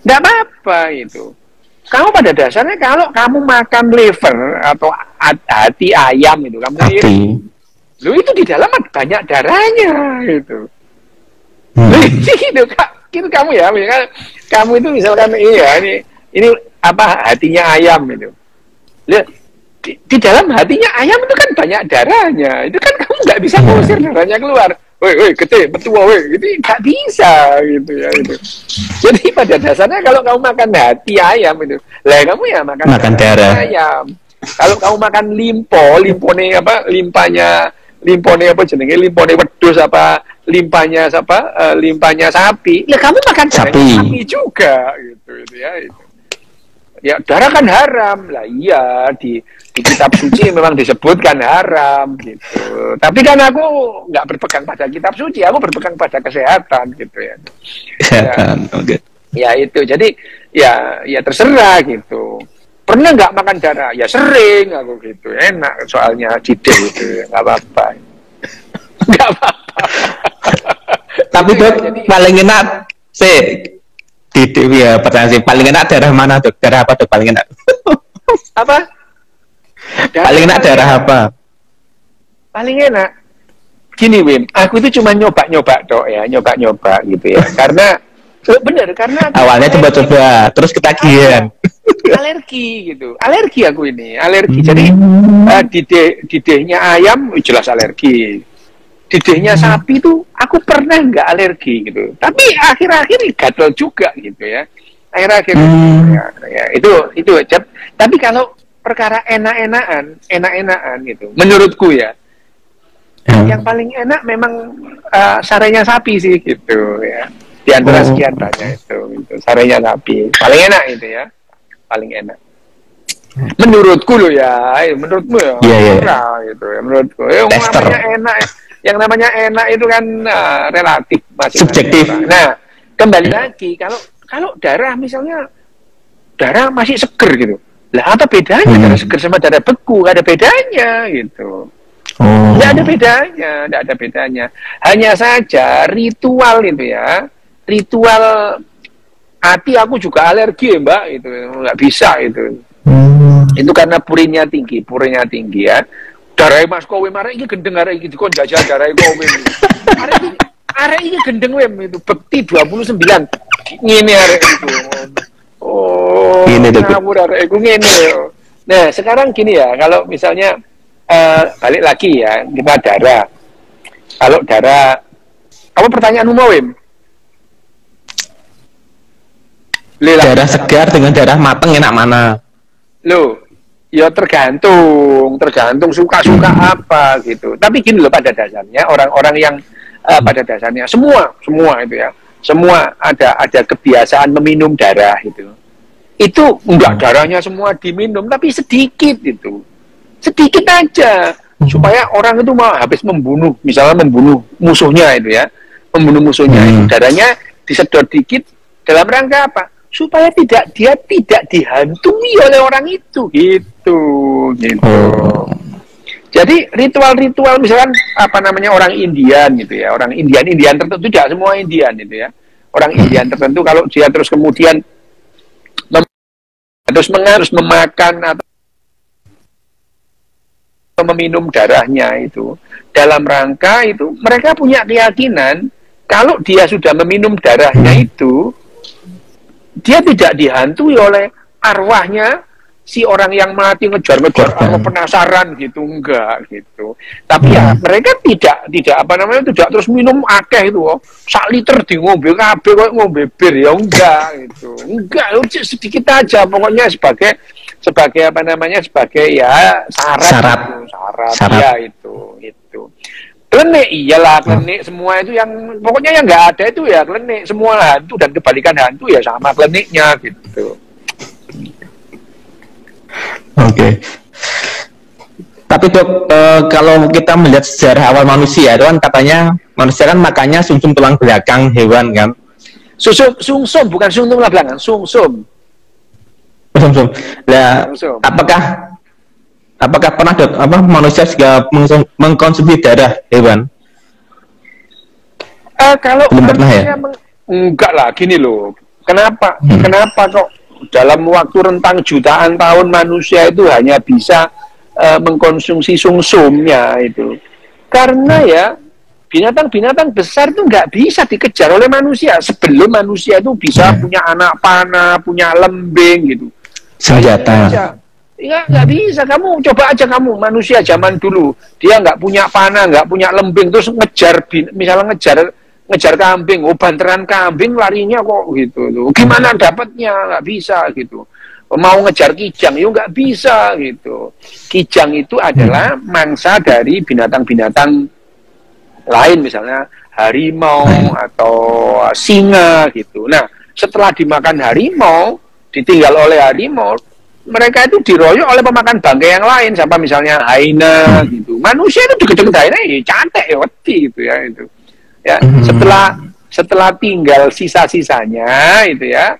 Enggak apa-apa itu. Kamu pada dasarnya kalau kamu makan liver atau hati ayam itu, kamu lu itu di dalam banyak darahnya itu. Gitu, gitu kamu ya, misalkan kamu itu misalkan ini apa hatinya ayam itu. Lihat di dalam hatinya ayam itu kan banyak darahnya. Itu kan kamu nggak bisa mengusir darahnya keluar. Woi, gede, betua, woi, itu nggak bisa gitu ya itu. Jadi pada dasarnya kalau kamu makan hati ayam itu, lah kamu ya makan darah ayam. Kalau kamu makan limpone apa jenenge, limpone wedhus apa limpanya sapi, lah kamu makan sapi juga gitu ya itu. Ya darah kan haram lah, iya di kitab suci memang disebutkan haram gitu. Tapi kan aku nggak berpegang pada kitab suci, aku berpegang pada kesehatan gitu ya. Kesehatan, oke. Ya itu, jadi ya terserah gitu. Pernah nggak makan darah? Ya sering aku gitu, enak soalnya didih gitu, nggak apa-apa. Nggak apa-apa. Tapi dok, paling enak didih ya, pertanyaan sih, paling enak darah mana dok? Darah apa dok paling enak? Apa? Paling enak darah apa? Paling enak gini Wim, aku itu cuma nyoba-nyoba dok ya, nyoba-nyoba gitu ya. Karena bener, karena awalnya coba-coba, terus ketagihan. Alergi gitu, alergi aku ini, alergi. Jadi didihnya ayam jelas alergi, didihnya sapi tuh aku pernah nggak alergi gitu. Tapi akhir-akhir gatel juga gitu ya. Akhir-akhir ya, itu. Tapi kalau perkara enak-enakan gitu, menurutku ya, yang paling enak memang sarenya sapi sih gitu ya. Di antara sekian banyak itu sarenya sapi paling enak itu ya, paling enak. Menurutku loh ya, menurutmu ya, gitu ya, menurutku. Yang namanya enak itu kan relatif, subjektif. Nah, kembali lagi kalau darah misalnya darah masih seger gitu, lah apa bedanya darah seger sama darah beku? Gak ada bedanya gitu. Nggak ada bedanya. Hanya saja ritual itu ya, ritual hati aku juga alergi ya mbak, itu nggak bisa itu. Itu karena purinnya tinggi ya. Darah Mas Kowe arek iki gendeng, arek iki dikon jajal darah Kowe. Arek iki gendeng wem itu bekti 29. Ngene arek itu. Oh, ini ngawur arek iku ngene. Nah, sekarang gini ya, kalau misalnya balik lagi ya, kita darah. Kalau darah, apa pertanyaanmu mau wem? Darah segar dengan darah mateng enak mana? Loh, ya tergantung suka-suka apa gitu. Tapi gini loh, pada dasarnya orang-orang yang pada dasarnya semua itu ya, semua ada kebiasaan meminum darah itu. Itu enggak darahnya semua diminum, tapi sedikit itu, sedikit aja supaya orang itu mau habis membunuh, misalnya membunuh musuhnya itu ya, membunuh musuhnya itu darahnya disedot dikit dalam rangka apa? Supaya dia tidak dihantui oleh orang itu gitu. Jadi ritual-ritual misalkan apa namanya orang Indian gitu ya, orang Indian tertentu, tidak semua Indian itu ya, orang Indian tertentu kalau dia terus kemudian harus memakan atau meminum darahnya itu dalam rangka itu, mereka punya keyakinan kalau dia sudah meminum darahnya itu dia tidak dihantui oleh arwahnya si orang yang mati ngejar-ngejar atau penasaran gitu, enggak gitu. Tapi ya mereka tidak apa namanya, tidak terus minum akeh itu, sak liter di ngombe kabeh kok ngombe bir ya, enggak gitu. Enggak, sedikit aja pokoknya sebagai apa namanya, sebagai ya syarat ya itu. Klenik, iyalah klenik semua itu yang pokoknya yang nggak ada itu ya klenik, semua hantu dan kebalikan hantu ya sama kleniknya gitu. Oke. Tapi dok, kalau kita melihat sejarah awal manusia itu kan katanya manusia kan makannya sumsum tulang belakang hewan kan? Sumsum bukan sumsum tulang belakang, sumsum. Sumsum. Nah, apakah pernah dok, manusia juga mengkonsumsi darah hewan? Kalau belum pernah ya? Enggak lah, gini loh. Kenapa kok dalam waktu rentang jutaan tahun manusia itu hanya bisa mengkonsumsi sumsumnya itu? Karena ya binatang-binatang besar itu nggak bisa dikejar oleh manusia sebelum manusia itu bisa punya anak panah, punya lembing gitu. Senjata. Ya nggak bisa, kamu coba aja kamu manusia zaman dulu dia nggak punya panah, nggak punya lembing, terus misalnya ngejar kambing, banteran kambing larinya kok gitu loh. Gimana dapatnya? Nggak bisa gitu. Mau ngejar kijang, yuk nggak bisa gitu. Kijang itu adalah mangsa dari binatang-binatang lain, misalnya harimau atau singa gitu. Nah, setelah dimakan harimau, ditinggal oleh harimau, mereka itu diroyok oleh pemakan bangkai yang lain, siapa misalnya hyena gitu. Manusia itu deket-deket hyena ya cantik ya wedi gitu ya itu. Ya, setelah tinggal sisa-sisanya itu ya,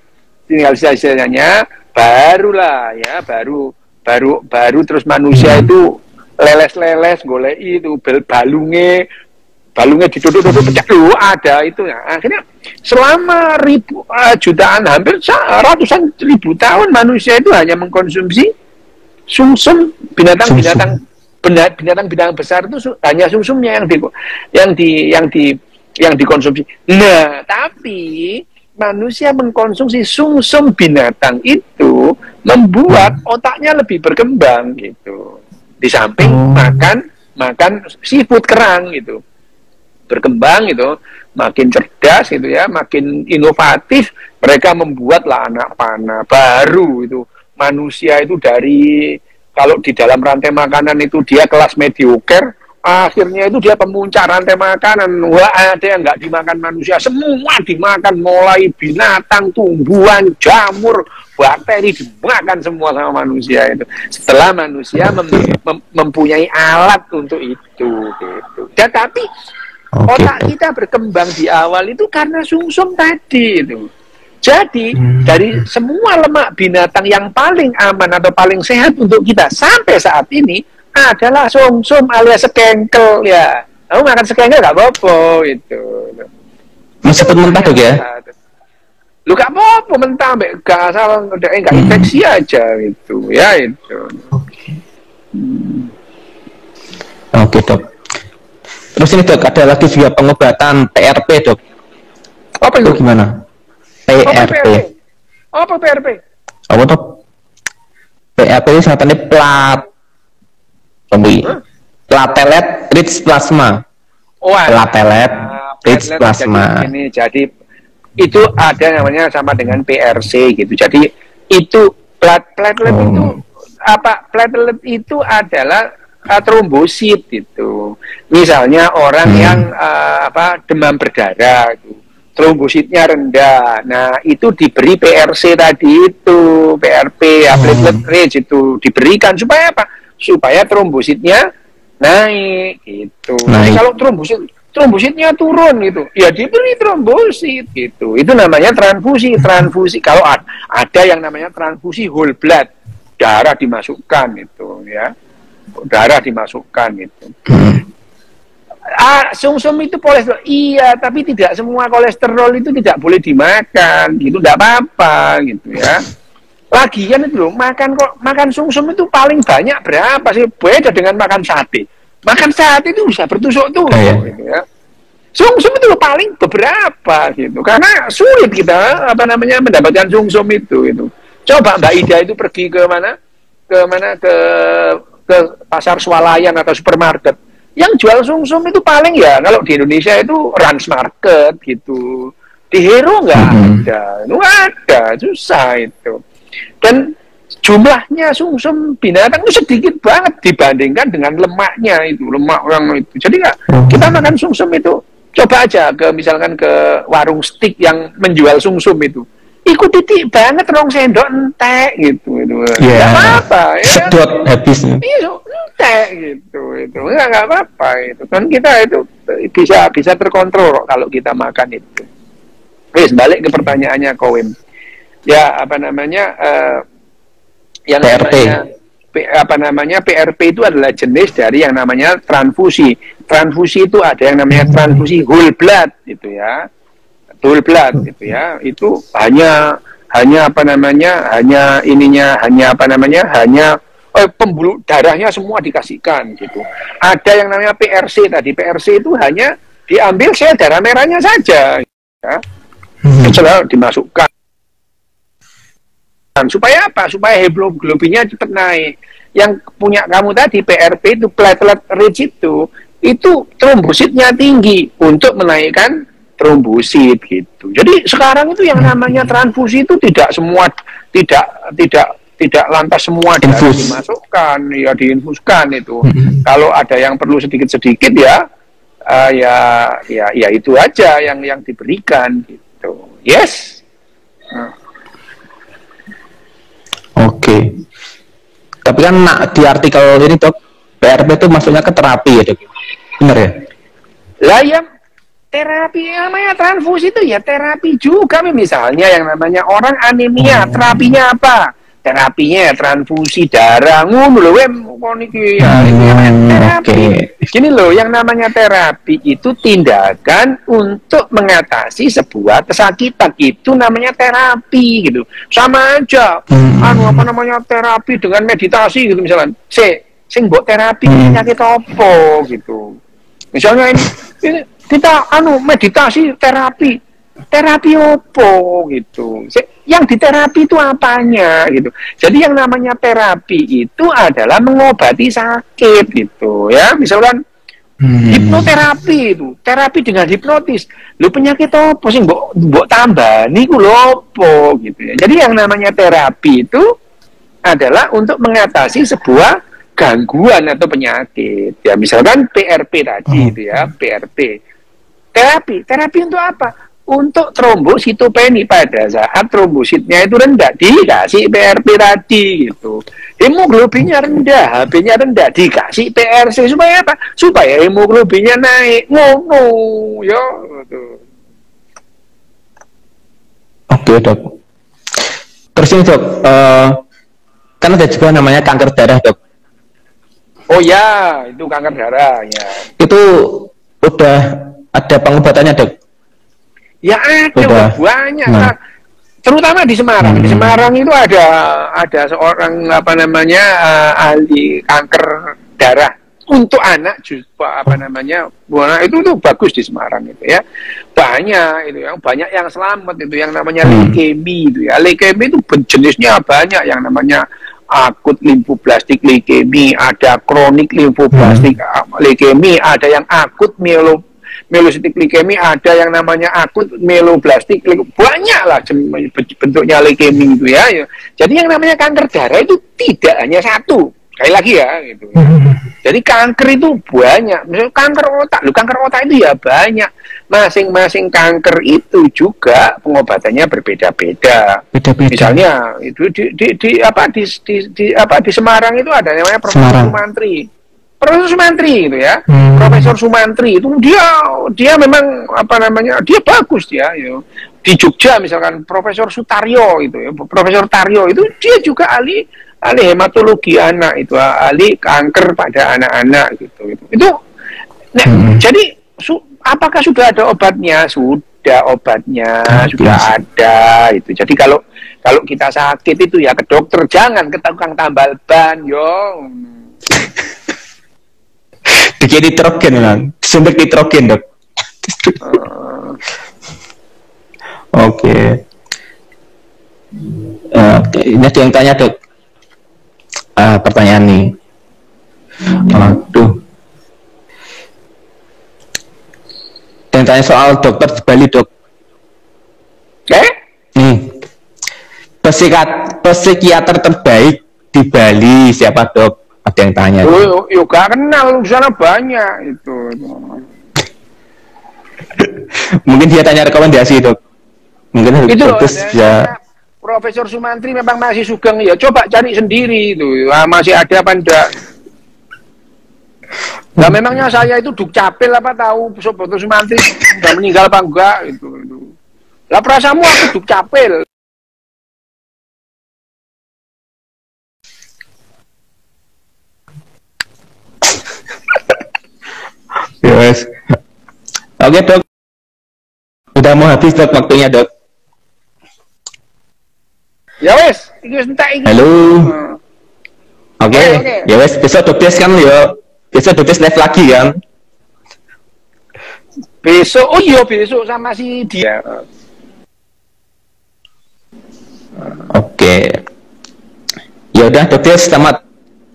tinggal sisa-sisanya barulah ya baru terus manusia itu leles golek itu balungnya ditutup pecah dulu ada itu ya. Akhirnya selama jutaan, hampir ratusan ribu tahun manusia itu hanya mengkonsumsi sumsum binatang-binatang besar itu, hanya sumsumnya yang dikonsumsi. Nah, tapi manusia mengkonsumsi sumsum binatang itu membuat otaknya lebih berkembang gitu. Di samping makan seafood kerang gitu. Berkembang gitu, makin cerdas gitu ya, makin inovatif, mereka membuatlah anak panah baru itu. Manusia itu dari, kalau di dalam rantai makanan itu dia kelas mediocre, akhirnya itu dia pemuncak rantai makanan. Wah, ada yang nggak dimakan manusia, semua dimakan, mulai binatang, tumbuhan, jamur, bakteri dimakan semua sama manusia itu. Setelah manusia mempunyai alat untuk itu, gitu. Dan tapi otak kita berkembang di awal itu karena sumsum tadi itu. Jadi dari semua lemak binatang yang paling aman atau paling sehat untuk kita sampai saat ini adalah sumsum alias sekengkel ya. Kamu makan sekengkel nggak apa-apa itu. Meskipun mentah dok ya? Lu nggak apa-apa mentah, nggak asal nggak infeksi aja itu ya itu. Oke dok. Terus ini dok, ada lagi juga pengobatan PRP dok. Apa itu? Gimana? PRP. Apa PRP? Apa dok? PRP itu singkatannya platelet rich plasma. Platelet rich plasma. Jadi itu ada namanya sama dengan PRC gitu. Jadi itu platelet itu apa? Platelet itu adalah trombosit itu. Misalnya orang yang demam berdarah gitu. Trombositnya rendah. Nah, itu diberi PRC tadi itu, PRP, ya, platelet rich itu diberikan supaya apa? Supaya trombositnya naik gitu. Naik. Kalau trombositnya turun gitu, ya diberi trombosit gitu. Itu namanya transfusi. Kalau ada yang namanya transfusi whole blood, darah dimasukkan itu ya. Darah dimasukkan itu. Sumsum itu kolesterol, iya, tapi tidak semua kolesterol itu tidak boleh dimakan, gitu, tidak apa-apa, gitu ya. Lagian itu loh, makan sumsum itu paling banyak berapa sih? Beda dengan makan sate. Makan sate itu bisa bertusuk-tusuk, gitu ya. Sumsum itu paling beberapa, gitu, karena sulit kita mendapatkan sumsum itu. Coba Mbak Ida itu pergi ke pasar swalayan atau supermarket. Yang jual sumsum itu paling ya kalau di Indonesia itu Rans Market gitu. Di Hero nggak ada, susah itu. Dan jumlahnya sumsum binatang itu sedikit banget dibandingkan dengan lemaknya itu, lemak orang itu. Jadi kita makan sumsum itu, coba aja misalkan ke warung steak yang menjual sumsum itu. Ikut titik banget 2 sendok entek gitu yeah. Apa-apa ya. Sedot habis. Iya, entek gitu. Enggak apa-apa itu. Kan kita itu bisa terkontrol kalau kita makan itu. Wis balik ke pertanyaannya Kowim. Ya, yang PRP itu adalah jenis dari yang namanya transfusi. Transfusi itu ada yang namanya transfusi whole blood gitu ya. Whole blood gitu ya, itu hanya pembuluh darahnya semua dikasihkan gitu. Ada yang namanya PRC tadi, PRC itu hanya diambil sel darah merahnya saja ya. Setelah dimasukkan supaya apa? Supaya hemoglobinnya cepat naik. Yang punya kamu tadi PRP itu platelet rich itu trombositnya tinggi untuk menaikkan trombosit gitu. Jadi sekarang itu yang namanya transfusi itu tidak lantas semua darah dimasukkan, ya diinfuskan itu. Kalau ada yang perlu sedikit-sedikit ya itu aja yang diberikan gitu. Yes. Oke. Tapi kan di artikel ini dok, PRP itu maksudnya ke terapi ya dok? Benar ya? Lah ya. Terapi namanya transfusi itu ya terapi juga. Misalnya yang namanya orang anemia, terapinya apa? Terapinya ya transfusi darah. Ngono lho terapi. Gini loh, yang namanya terapi itu tindakan untuk mengatasi sebuah kesakitan. Itu namanya terapi gitu. Sama aja. Terapi dengan meditasi gitu misalnya. Sing mbok terapi penyakit apa gitu. Misalnya ini kita meditasi terapi opo gitu. Yang diterapi itu apanya gitu. Jadi yang namanya terapi itu adalah mengobati sakit gitu ya. Misalkan hipnoterapi itu, terapi dengan hipnotis. Lu penyakit opo sih mbok tambah niku lho opo gitu ya. Jadi yang namanya terapi itu adalah untuk mengatasi sebuah gangguan atau penyakit. Ya misalkan PRP tadi itu ya, PRP. Terapi untuk apa? Untuk trombositopeni pada saat trombositnya itu rendah dikasih PRP tadi gitu. Hemoglobinnya rendah, HB-nya rendah dikasih PRC supaya apa? Supaya hemoglobinnya naik. Ngono ya gitu. Oke, Dok. Terus ini, Dok, kan ada juga namanya kanker darah, Dok. Oh ya, itu kanker darah ya. Itu udah ada pengobatannya, Dok? Ya ada banyak. Nah, terutama di Semarang. Di Semarang itu ada seorang apa namanya ahli kanker darah untuk anak juga apa namanya. Nah, itu tuh bagus di Semarang itu ya. Banyak itu yang banyak yang selamat itu yang namanya leukemia itu ya. Leukemia itu jenisnya banyak yang namanya akut limfoblastik leukemia, ada kronik limfoblastik leukemia, ada yang akut myelositik leukemia, ada yang namanya akut myeloblastik, banyak lah bentuknya leukemia itu ya. Jadi yang namanya kanker darah itu tidak hanya satu, sekali lagi ya gitu. Jadi kanker itu banyak, misalnya kanker otak itu ya banyak. Masing-masing kanker itu juga pengobatannya berbeda-beda. Misalnya itu di Semarang itu ada namanya Profesor Sumantri. Profesor Sumantri itu ya, Profesor Sumantri itu dia memang apa namanya, dia bagus dia. Ya. Di Jogja misalkan Profesor Sutaryo itu ya, Profesor Taryo itu dia juga ahli hematologi anak itu, ahli kanker pada anak-anak gitu. Itu, nah, jadi apakah sudah ada obatnya? Sudah obatnya, sudah ada itu. Jadi kalau kita sakit itu ya ke dokter, jangan ke tukang tambal ban, yo. Dikit nitrogen kan, suntik nitrogen, Dok. Oke. Ini ada yang tanya, Dok. Pertanyaan nih. Aduh. Yang tanya soal dokter di Bali, Dok. Psikiater terbaik di Bali siapa, Dok? Ada yang tanya. Yo gak kenal, di sana banyak itu. Mungkin dia tanya rekomendasi, Dok. Mungkin itu ya. Profesor Sumantri memang masih sugeng ya. Coba cari sendiri itu. Masih ada apa enggak? Nah, memangnya saya itu Dukcapil apa tahu Profesor Sumantri sudah meninggal apa enggak itu. Lah perasaanmu aku Dukcapil. Yes. Oke, Dok. Udah mau habis, Dok, waktunya, Dok. Ya wes, iki. Halo. Oke. Ya wes, besok Dokes kan yo. Besok Dokes live lagi kan? Besok, oh iya besok sama si dia. Oke. Ya udah, Dokes, selamat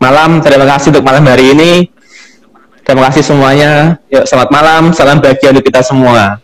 malam. Terima kasih untuk malam hari ini. Terima kasih semuanya. Yuk, selamat malam. Salam bahagia untuk kita semua.